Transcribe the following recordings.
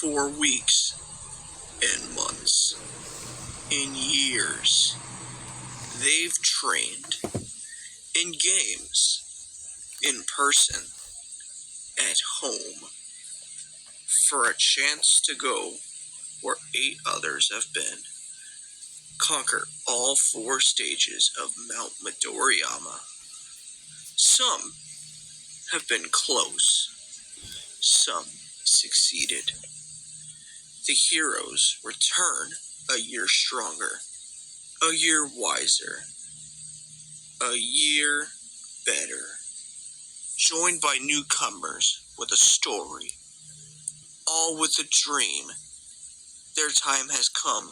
for weeks, in months, in years. They've trained in games, in person, at home, for a chance to go where 8 others have been. Conquer all 4 stages of Mount Midoriyama. Some have been close. Some succeeded. The heroes return a year stronger, a year wiser, a year better, joined by newcomers with a story, all with a dream. Their time has come.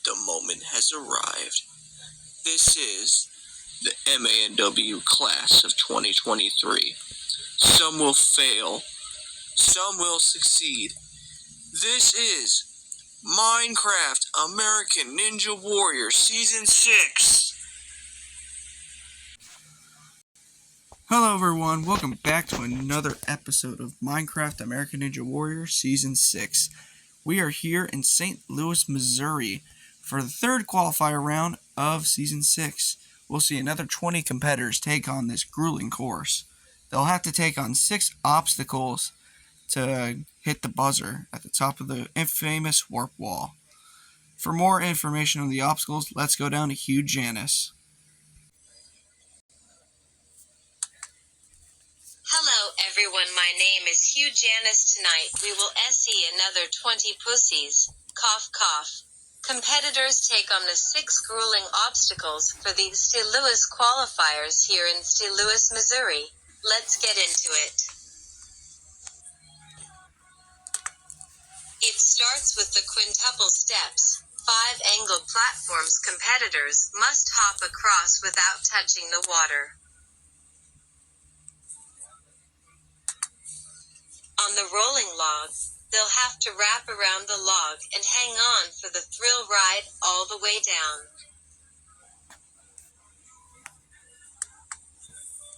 The moment has arrived. This is the MANW class of 2023. Some will fail. Some will succeed. This is Minecraft American Ninja Warrior Season 6. Hello everyone, welcome back to another episode of Minecraft American Ninja Warrior Season 6. We are here in St. Louis, Missouri for the third qualifier round of Season 6. We'll see another 20 competitors take on this grueling course. They'll have to take on 6 obstacles to hit the buzzer at the top of the infamous warp wall. For more information on the obstacles, let's go down to Hugh Janis. Hello everyone, my name is Hugh Janis. Tonight we will SE another 20 pussies. Cough cough. Competitors take on the 6 grueling obstacles for the St. Louis qualifiers here in St. Louis, Missouri. Let's get into it. It starts with the quintuple steps. 5 angled platforms competitors must hop across without touching the water. On the rolling log, they'll have to wrap around the log and hang on for the thrill ride all the way down.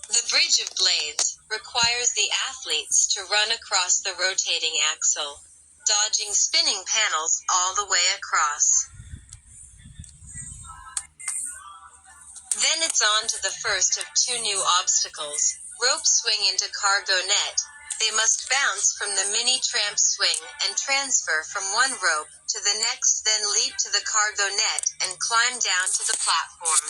The Bridge of Blades requires the athletes to run across the rotating axle, dodging spinning panels all the way across. Then it's on to the first of 2 new obstacles, rope swing into cargo net. They must bounce from the mini tramp swing and transfer from one rope to the next, then leap to the cargo net and climb down to the platform.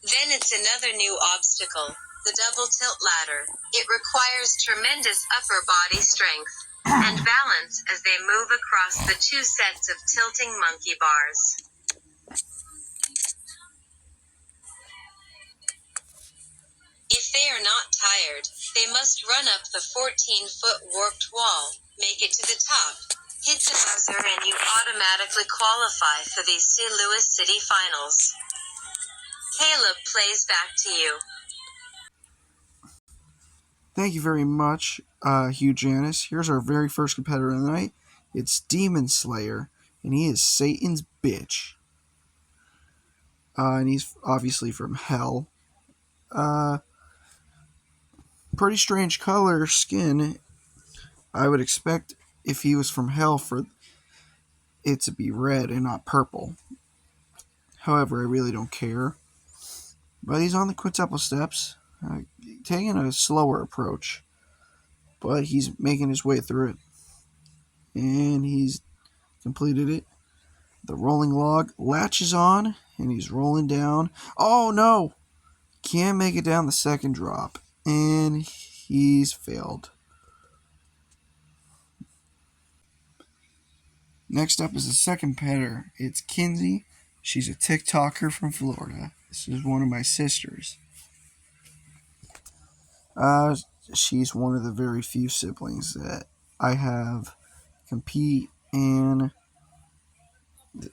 Then it's another new obstacle, the double tilt ladder. It requires tremendous upper body strength and balance as they move across the 2 sets of tilting monkey bars. If they are not tired, they must run up the 14-foot warped wall, make it to the top, hit the buzzer, and you automatically qualify for the St. Louis City Finals. Caleb, plays back to you. Thank you very much, Hugh Janis. Here's our very first competitor of the night. It's Demon Slayer, and he is Satan's bitch. And he's obviously from Hell. Pretty strange color, skin. I would expect if he was from Hell for it to be red and not purple. However, I really don't care. But he's on the quintuple steps, taking a slower approach. But he's making his way through it. And he's completed it. The rolling log latches on, and he's rolling down. Oh no! Can't make it down the second drop. And he's failed. Next up is the second competitor. It's Kinsey. She's a TikToker from Florida. This is one of my sisters. She's one of the very few siblings that I have compete, and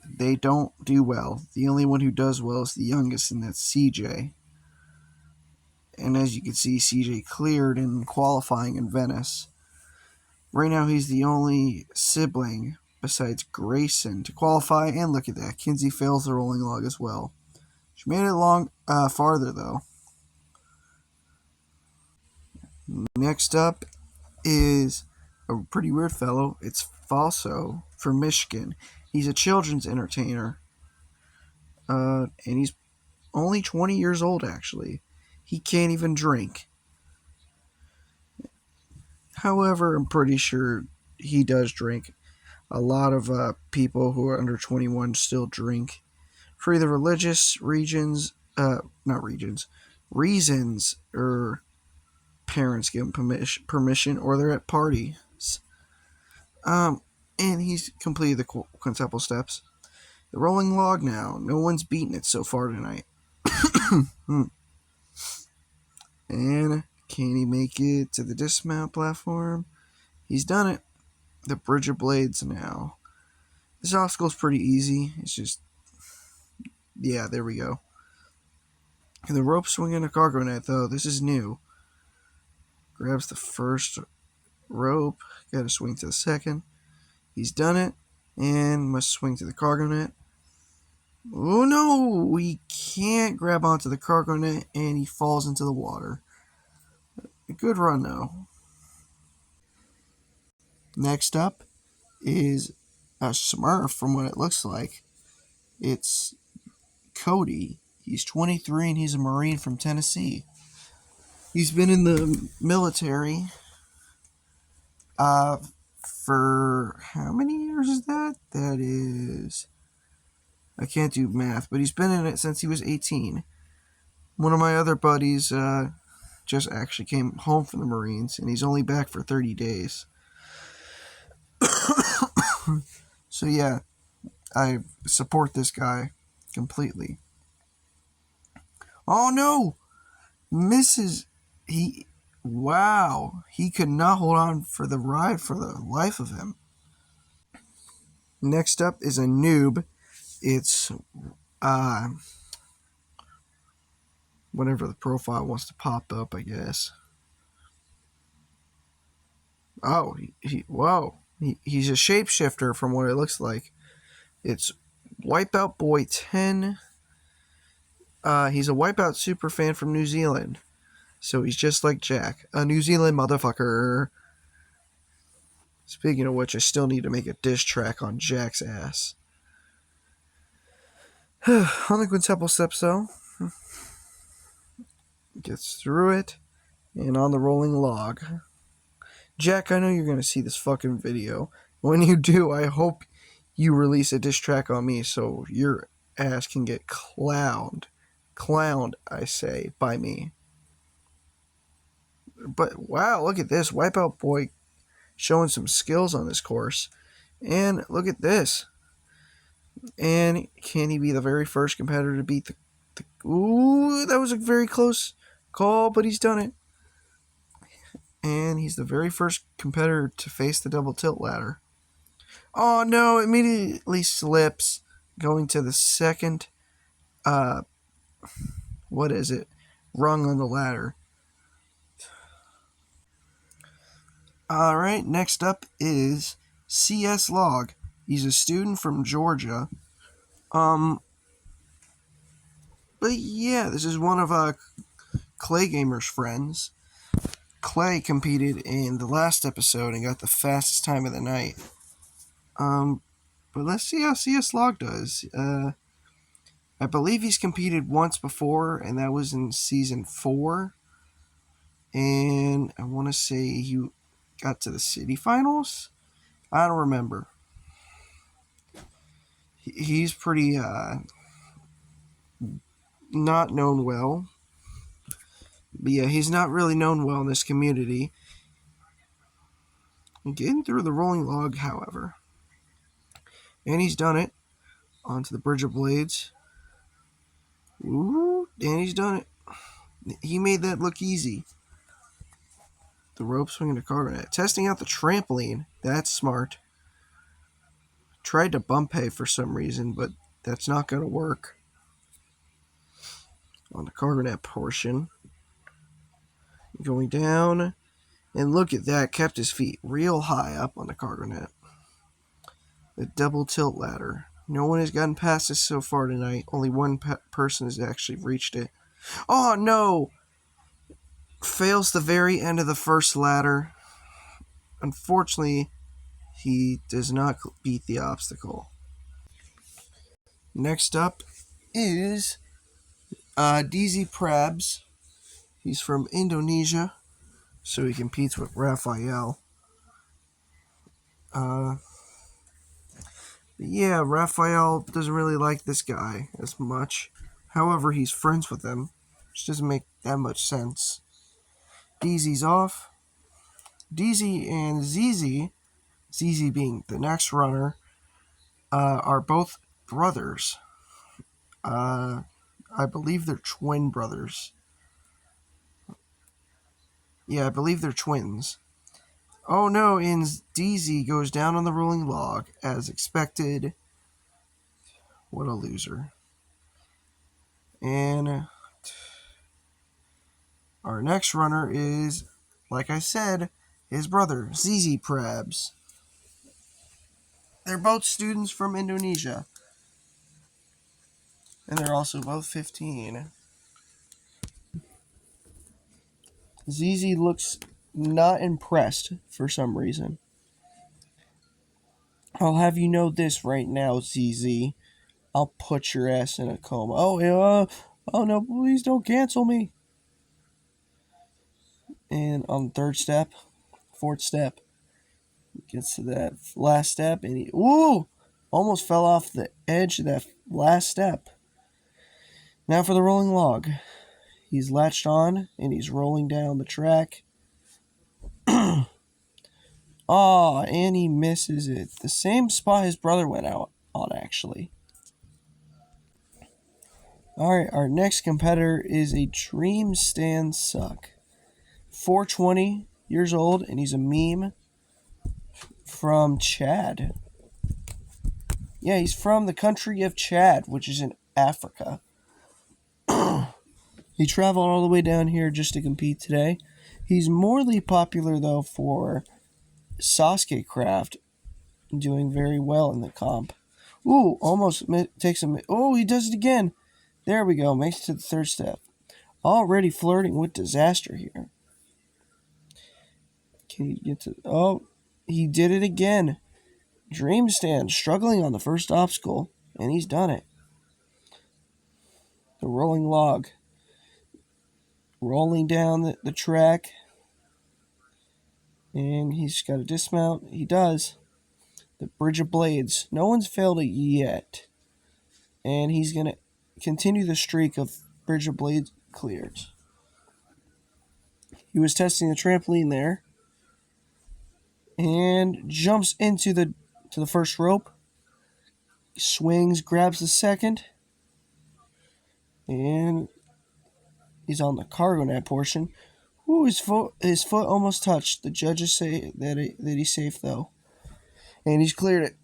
they don't do well. The only one who does well is the youngest, and that's CJ. And as you can see, CJ cleared in qualifying in Venice. Right now, he's the only sibling besides Grayson to qualify, and look at that. Kinsey fails the rolling log as well. She made it farther, though. Next up is a pretty weird fellow. It's Falso from Michigan. He's a children's entertainer. And he's only 20 years old, actually. He can't even drink. However, I'm pretty sure he does drink. A lot of people who are under 21 still drink for either religious reasons, or parents give them permission, or they're at parties. And he's completed the quintuple steps. The rolling log now. No one's beaten it so far tonight. And can he make it to the dismount platform? He's done it. The Bridge of Blades now. This obstacle's pretty easy. It's just... yeah, there we go. And the rope swinging a cargo net, though. This is new. Grabs the first rope. Gotta swing to the second. He's done it. And must swing to the cargo net. Oh no! We can't grab onto the cargo net, and he falls into the water. A good run, though. Next up is a Smurf, from what it looks like. It's Cody. He's 23 and he's a Marine from Tennessee. He's been in the military for how many years is that? That is... I can't do math, but he's been in it since he was 18. One of my other buddies just actually came home from the Marines, and he's only back for 30 days. So yeah, I support this guy completely. Oh no! Wow, he could not hold on for the ride for the life of him. Next up is a noob. It's whatever the profile wants to pop up, I guess. Oh, he's a shapeshifter from what it looks like. It's Wipeout Boy 10. He's a Wipeout superfan from New Zealand. So he's just like Jack, a New Zealand motherfucker. Speaking of which, I still need to make a diss track on Jack's ass. On the quintuple steps, though. Gets through it. And on the rolling log. Jack, I know you're going to see this fucking video. When you do, I hope you release a diss track on me so your ass can get clowned. Clowned, I say, by me. But wow, look at this. Wipeout Boy showing some skills on this course. And look at this. And can he be the very first competitor to beat the... Ooh, that was a very close call, but he's done it. And he's the very first competitor to face the double tilt ladder. Oh no, immediately slips. Going to the second, what is it? Rung on the ladder. Alright, next up is CS Log. He's a student from Georgia. But yeah, this is one of Clay Gamer's friends. Clay competed in the last episode and got the fastest time of the night. But let's see how CS Log does. I believe he's competed once before, and that was in Season 4. And I want to say he got to the city finals? I don't remember. He's pretty, not known well. But yeah, he's not really known well in this community. Getting through the rolling log, however. And he's done it. Onto the Bridge of Blades. Ooh, and he's done it. He made that look easy. The rope swinging to cargo net. Testing out the trampoline. That's smart. Tried to bump hay for some reason, but that's not going to work. On the cargo net portion. Going down. And look at that. Kept his feet real high up on the cargo net. The double tilt ladder. No one has gotten past this so far tonight. Only one person has actually reached it. Oh, no! fails the very end of the first ladder. Unfortunately, he does not beat the obstacle. Next up is DZ Prabs. He's from Indonesia, so he competes with Raphael. Yeah, Raphael doesn't really like this guy as much. However, he's friends with him, which doesn't make that much sense. DZ's off. DZ and ZZ, ZZ being the next runner, are both brothers. I believe they're twin brothers. Yeah, I believe they're twins. Oh no, and DZ goes down on the rolling log as expected. What a loser. And our next runner is, like I said, his brother, ZZ Prabs. They're both students from Indonesia. And they're also both 15. ZZ looks not impressed for some reason. I'll have you know this right now, ZZ. I'll put your ass in a coma. Oh no, please don't cancel me. And on the fourth step, gets to that last step, and he almost fell off the edge of that last step. Now for the rolling log. He's latched on, and he's rolling down the track. And he misses it. The same spot his brother went out on, actually. Alright, our next competitor is a Dream Stand Suck. 420 years old, and he's a meme from Chad. Yeah, he's from the country of Chad, which is in Africa. He traveled all the way down here just to compete today. He's morely popular, though, for Sasuke Craft, doing very well in the comp. Almost takes him. He does it again. There we go. Makes it to the third step. Already flirting with disaster here. Can he get to... he did it again. Dream Stand, struggling on the first obstacle, and he's done it. The rolling log. Rolling down the track. And he's got to dismount. He does. The Bridge of Blades. No one's failed it yet. And he's going to continue the streak of Bridge of Blades clears. He was testing the trampoline there. And jumps into the first rope. Swings, grabs the second. And he's on the cargo net portion. His foot almost touched. The judges say that he's safe, though. And he's cleared it.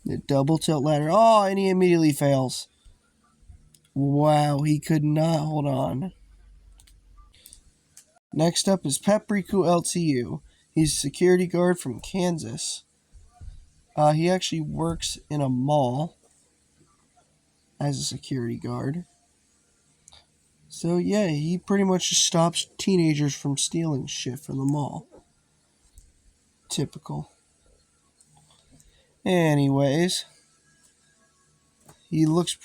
The double tilt ladder. And he immediately fails. Wow, he could not hold on. Next up is Pepriku LTU. He's a security guard from Kansas. He actually works in a mall as a security guard. So yeah, he pretty much just stops teenagers from stealing shit from the mall. Typical. Anyways, he looks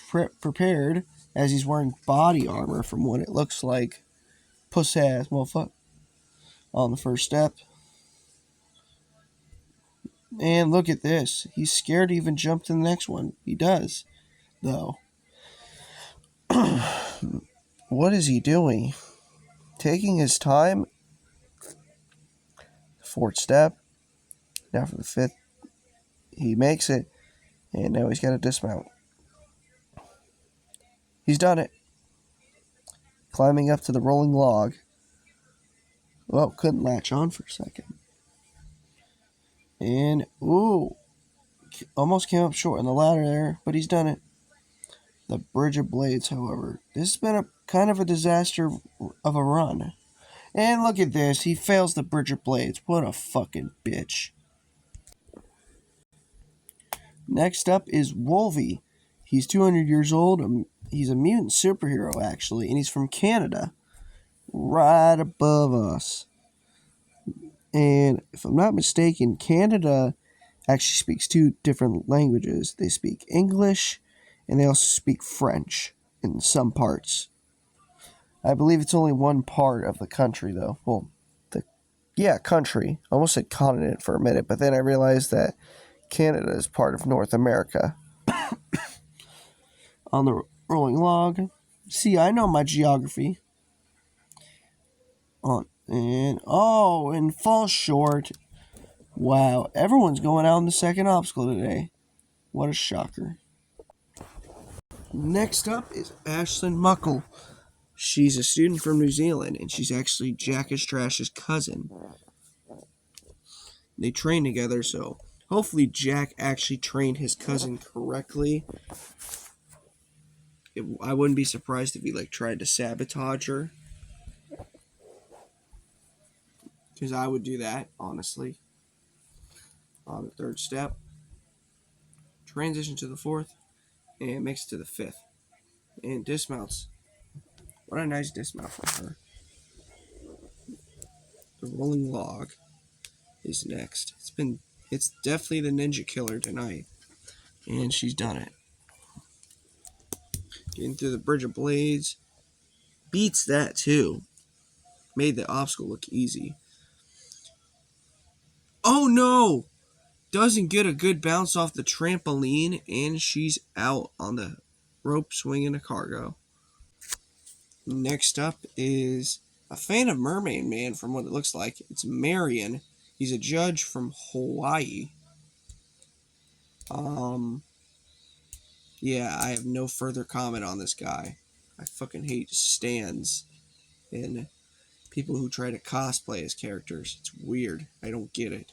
prepared as he's wearing body armor from what it looks like. Puss ass motherfucker. On the first step. And look at this. He's scared to even jump to the next one. He does, though. What is he doing? Taking his time. Fourth step. Now for the fifth. He makes it. And now he's got to dismount. He's done it. Climbing up to the rolling log. Well, couldn't latch on for a second. And, almost came up short on the ladder there, but he's done it. The Bridge of Blades, however. This has been a kind of a disaster of a run. And look at this. He fails the Bridge of Blades. What a fucking bitch. Next up is Wolvie. He's 200 years old, He's a mutant superhero, actually, and he's from Canada, right above us. And if I'm not mistaken, Canada actually speaks two different languages. They speak English, and they also speak French in some parts. I believe it's only one part of the country, though. Well, country. I almost said continent for a minute, but then I realized that Canada is part of North America. On the rolling log. See, I know my geography. And falls short. Wow, everyone's going out in the second obstacle today. What a shocker. Next up is Ashlyn Muckle. She's a student from New Zealand, and she's actually Jack is Trash's cousin. They train together, so hopefully Jack actually trained his cousin correctly. I wouldn't be surprised if he tried to sabotage her. Because I would do that, honestly. On the third step. Transition to the fourth. And makes it to the fifth. And dismounts. What a nice dismount from her. The rolling log is next. It's definitely the Ninja Killer tonight. And she's done it. Getting through the Bridge of Blades. Beats that too. Made the obstacle look easy. Oh no! Doesn't get a good bounce off the trampoline, and she's out on the rope swinging a cargo. Next up is a fan of Mermaid Man from what it looks like. It's Marion. He's a judge from Hawaii. Yeah, I have no further comment on this guy. I fucking hate stands and people who try to cosplay as characters. It's weird. I don't get it.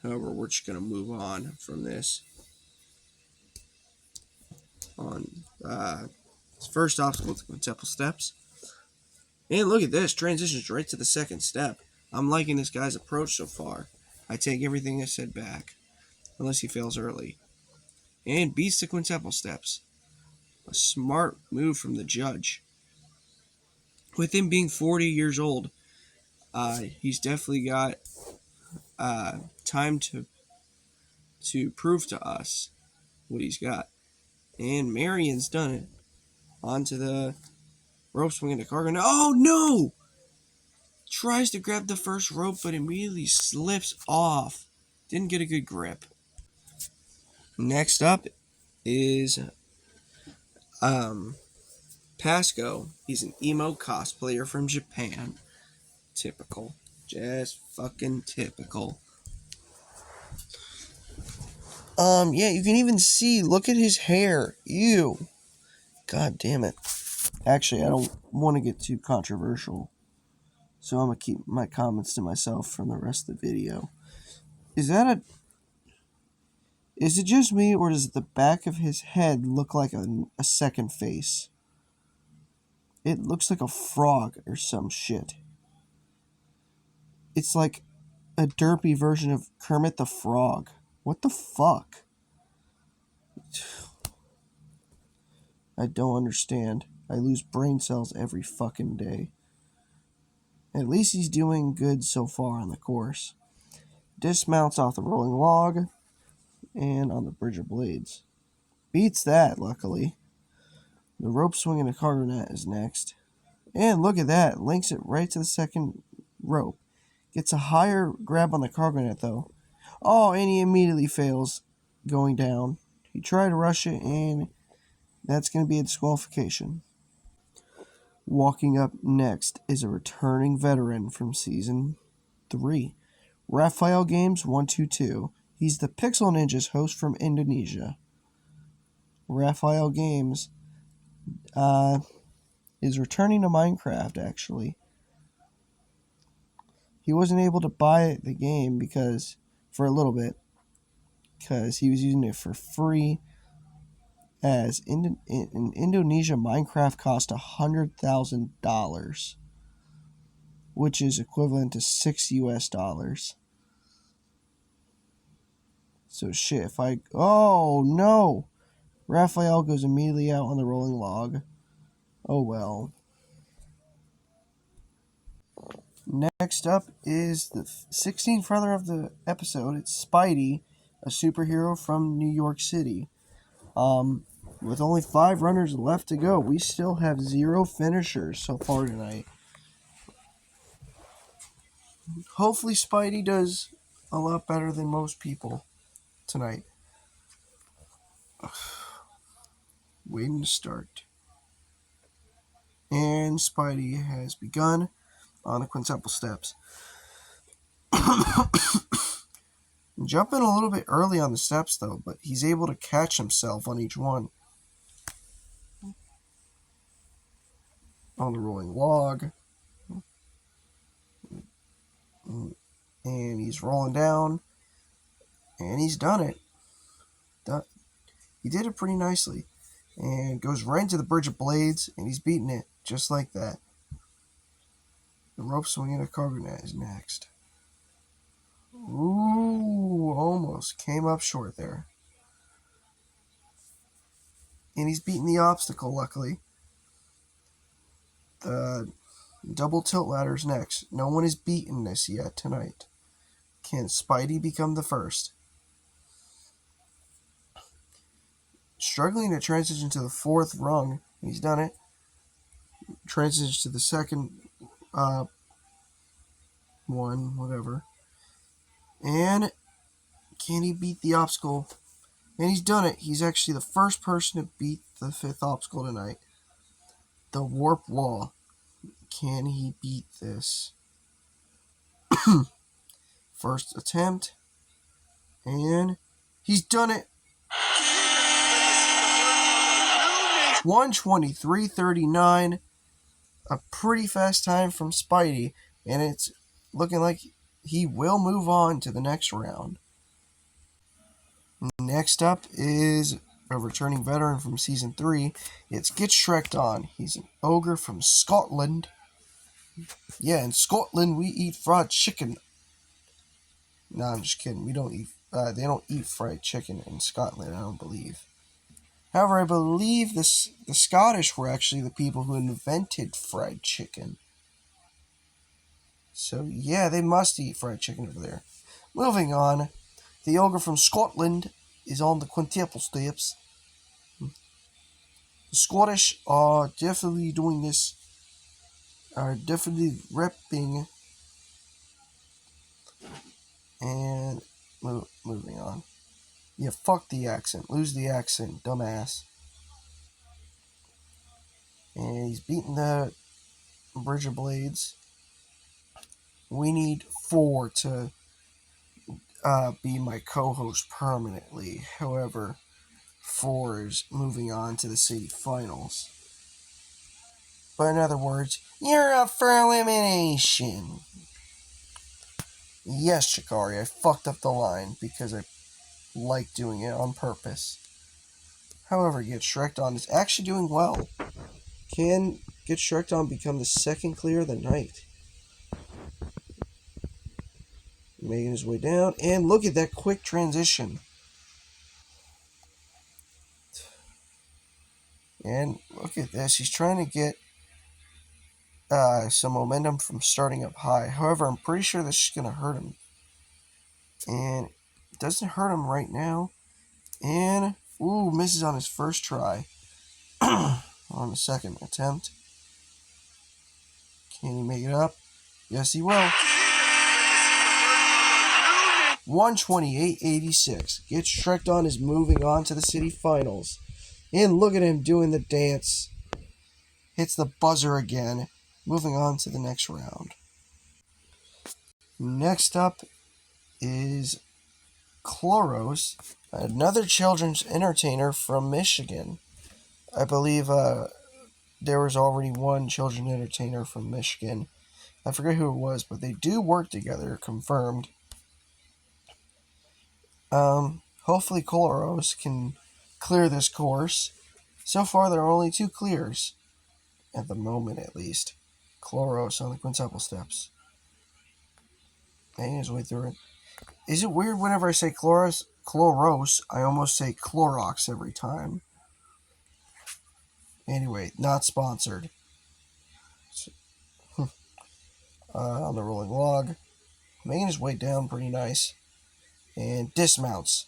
However, we're just going to move on from this. First obstacle to Temple Steps. And look at this. Transitions right to the second step. I'm liking this guy's approach so far. I take everything I said back. Unless he fails early. And beats the quintuple steps. A smart move from the judge. With him being 40 years old, he's definitely got time to prove to us what he's got. And Marion's done it. Onto the rope swinging the cargo. Oh no! Tries to grab the first rope, but immediately slips off. Didn't get a good grip. Next up is Pasco. He's an emo cosplayer from Japan. Typical. Just fucking typical. Yeah, you can even see, look at his hair. Ew. God damn it. Actually, I don't want to get too controversial. So I'm going to keep my comments to myself from the rest of the video. Is it just me, or does the back of his head look like a second face? It looks like a frog or some shit. It's like a derpy version of Kermit the Frog. What the fuck? I don't understand. I lose brain cells every fucking day. At least he's doing good so far on the course. Dismounts off the rolling log and on the Bridge of Blades. Beats that, luckily. The rope swinging a cargo net is next. And look at that. Links it right to the second rope. Gets a higher grab on the cargo net, though. Oh, and he immediately fails going down. He tried to rush it, and that's going to be a disqualification. Walking up next is a returning veteran from Season 3. Raphael Games 122. He's the Pixel Ninjas host from Indonesia. Raphael Games is returning to Minecraft, actually. He wasn't able to buy the game for a little bit because he was using it for free, as in Indonesia, Minecraft cost $100,000, which is equivalent to $6 US. So shit, oh no, Raphael goes immediately out on the rolling log. Oh well. Next up is the 16th brother of the episode. It's Spidey, a superhero from New York City. With only 5 runners left to go, we still have 0 finishers so far tonight. Hopefully Spidey does a lot better than most people tonight. Waiting to start. And Spidey has begun on the quintuple steps. Jumping a little bit early on the steps though, but he's able to catch himself on each one. On the rolling log. And he's rolling down. And he's done it. He did it pretty nicely. And goes right into the Bridge of Blades, and he's beating it just like that. The rope swinging a cargo net is next. Ooh, almost came up short there. And he's beating the obstacle, luckily. The double tilt ladder's next. No one has beaten this yet tonight. Can Spidey become the first? Struggling to transition to the 4th rung. He's done it. Transitions to the second one, whatever. And can he beat the obstacle? And he's done it. He's actually the first person to beat the 5th obstacle tonight. The warp wall. Can he beat this? First attempt. And he's done it. 1:23:39. A pretty fast time from Spidey. And it's looking like he will move on to the next round. Next up is a returning veteran from Season 3. It's Get Shrek'd On. He's an ogre from Scotland. Yeah, in Scotland we eat fried chicken. No, I'm just kidding. We don't eat. They don't eat fried chicken in Scotland, I don't believe. However, I believe the Scottish were actually the people who invented fried chicken. So, yeah, they must eat fried chicken over there. Moving on, the ogre from Scotland is on the quintuple steps. The Scottish are definitely doing this, are definitely repping. And moving on. Yeah, fuck the accent. Lose the accent, dumbass. And he's beating the Bridge of Blades. We need 4 to be my co-host permanently. However, 4 is moving on to the city finals. But in other words, you're up for elimination. Yes, Shikari, I fucked up the line because I like doing it on purpose. However, Get Shrek'd On is actually doing well. Can Get Shrek'd On become the second clear of the night? Making his way down, and look at that quick transition. And look at this, he's trying to get some momentum from starting up high. However, I'm pretty sure this is going to hurt him. And it doesn't hurt him right now. And, ooh, misses on his first try. On the second attempt. Can he make it up? Yes, he will. 1:28:86. Get Shrek'd On is moving on to the city finals. And look at him doing the dance. Hits the buzzer again. Moving on to the next round. Next up is Chloros, another children's entertainer from Michigan. I believe there was already one children's entertainer from Michigan. I forget who it was, but they do work together, confirmed. Hopefully Chloros can clear this course. So far, there are only 2 clears. At the moment, at least. Chloros on the quintuple steps. Making his way through it. Is it weird whenever I say Chloros, I almost say Clorox every time? Anyway, not sponsored. On the rolling log, making his way down pretty nice, and dismounts.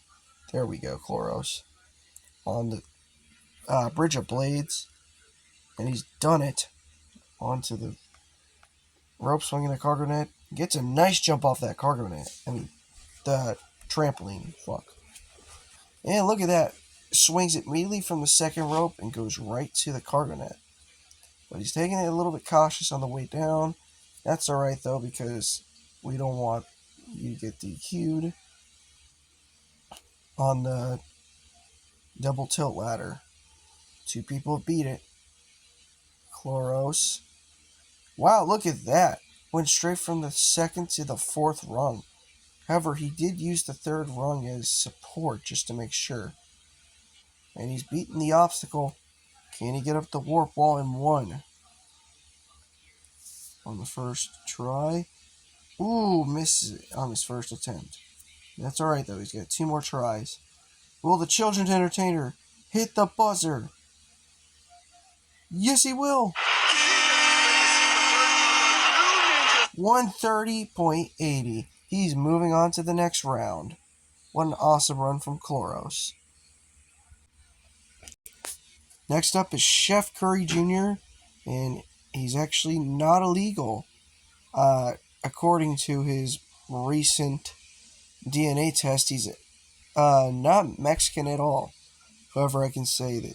There we go, Chloros. On the Bridge of Blades, and he's done it. Onto the rope swinging the cargo net. Gets a nice jump off that cargo net. I mean, the trampoline. Fuck. And look at that. Swings it immediately from the second rope and goes right to the cargo net. But he's taking it a little bit cautious on the way down. That's alright though, because we don't want you to get DQ'd on the double tilt ladder. 2 people beat it. Chloros. Wow, look at that. Went straight from the second to the 4th rung. However, he did use the 3rd rung as support just to make sure. And he's beaten the obstacle. Can he get up the warp wall in 1? On the first try. Ooh, misses it on his first attempt. That's alright though, he's got 2 more tries. Will the children's entertainer hit the buzzer? Yes, he will! 130.80. He's moving on to the next round. What an awesome run from Chloros. Next up is Chef Curry Jr., and he's actually not illegal. According to his recent DNA test, he's not Mexican at all. However, I can say that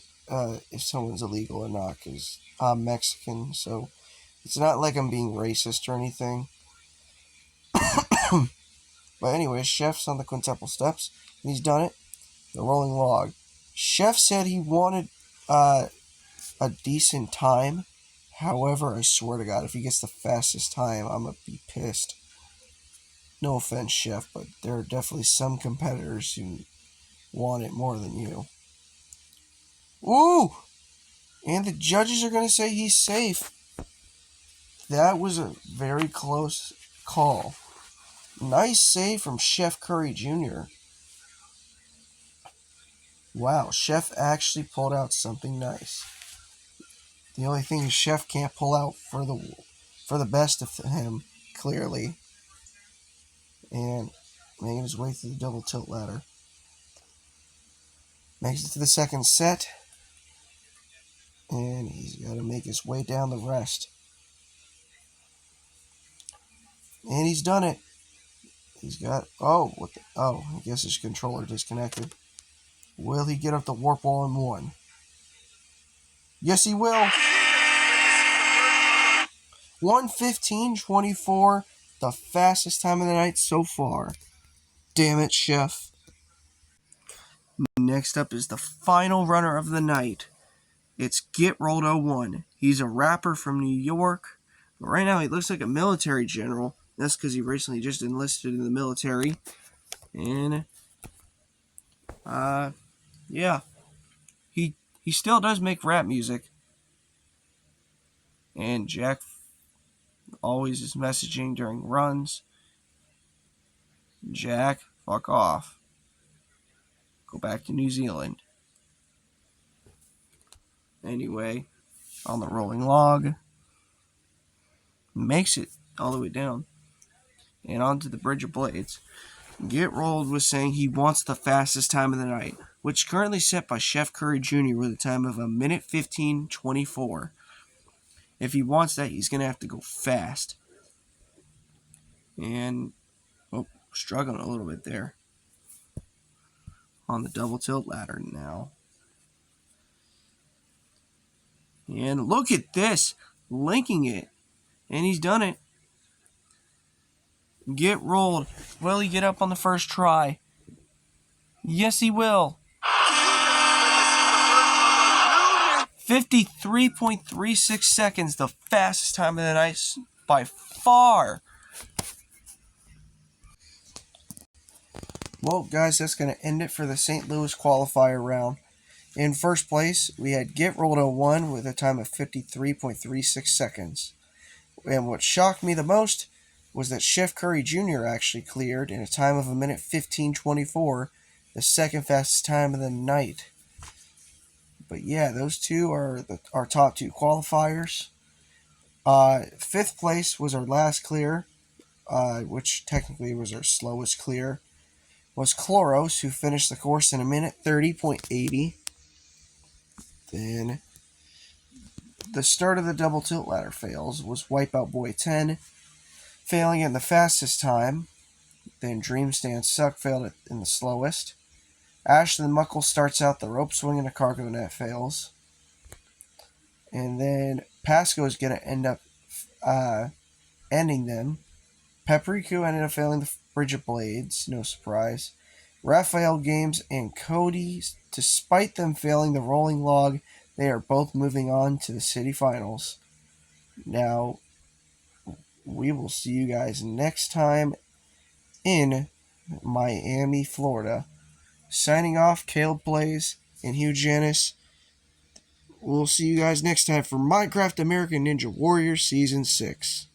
if someone's illegal or not, because I'm Mexican, so it's not like I'm being racist or anything. But anyway, Chef's on the quintuple steps, and he's done it. The rolling log. Chef said he wanted a decent time. However, I swear to God, if he gets the fastest time, I'm going to be pissed. No offense, Chef, but there are definitely some competitors who want it more than you. Ooh! And the judges are going to say he's safe. That was a very close call. Nice save from Chef Curry Jr. Wow, Chef actually pulled out something nice. The only thing is Chef can't pull out for the best of him, clearly. And making his way through the double tilt ladder. Makes it to the second set. And he's got to make his way down the rest. And he's done it. He's got... I guess his controller disconnected. Will he get up the warp wall in 1? Yes, he will. 1:15.24. The fastest time of the night so far. Damn it, Chef. Next up is the final runner of the night. It's Get Rolled 01. He's a rapper from New York. But right now he looks like a military general. That's because he recently just enlisted in the military. And, yeah. He still does make rap music. And Jack always is messaging during runs. Jack, fuck off. Go back to New Zealand. Anyway, on the rolling log. Makes it all the way down. And onto the Bridge of Blades. Get Rolled was saying he wants the fastest time of the night, which is currently set by Chef Curry Jr. with a time of 1:15.24. If he wants that, he's going to have to go fast. And, struggling a little bit there. On the double tilt ladder now. And look at this, linking it. And he's done it. Get Rolled. Will he get up on the first try? Yes, he will. 53.36 seconds, the fastest time of the night by far. Well, guys, that's going to end it for the St. Louis qualifier round. In first place, we had Get Rolled 01 with a time of 53.36 seconds. And what shocked me the most was that Chef Curry Jr. actually cleared in a time of 1:15.24, the second fastest time of the night. But yeah, those two are our top two qualifiers. Fifth place was our last clear, which technically was our slowest clear, was Chloros, who finished the course in a minute 30.80. Then the start of the double tilt ladder fails was Wipeout Boy 10, failing in the fastest time. Then Dreamstand Suck failed in the slowest. Ashton Muckle starts out the rope swing and a cargo net fails. And then Pasco is going to end up ending them. Paprika ended up failing the Bridge of Blades, no surprise. Raphael Games and Cody, despite them failing the rolling log, they are both moving on to the city finals. Now, we will see you guys next time in Miami, Florida. Signing off, Caleb Blaze and Hugh Janis. We'll see you guys next time for Minecraft American Ninja Warrior Season 6.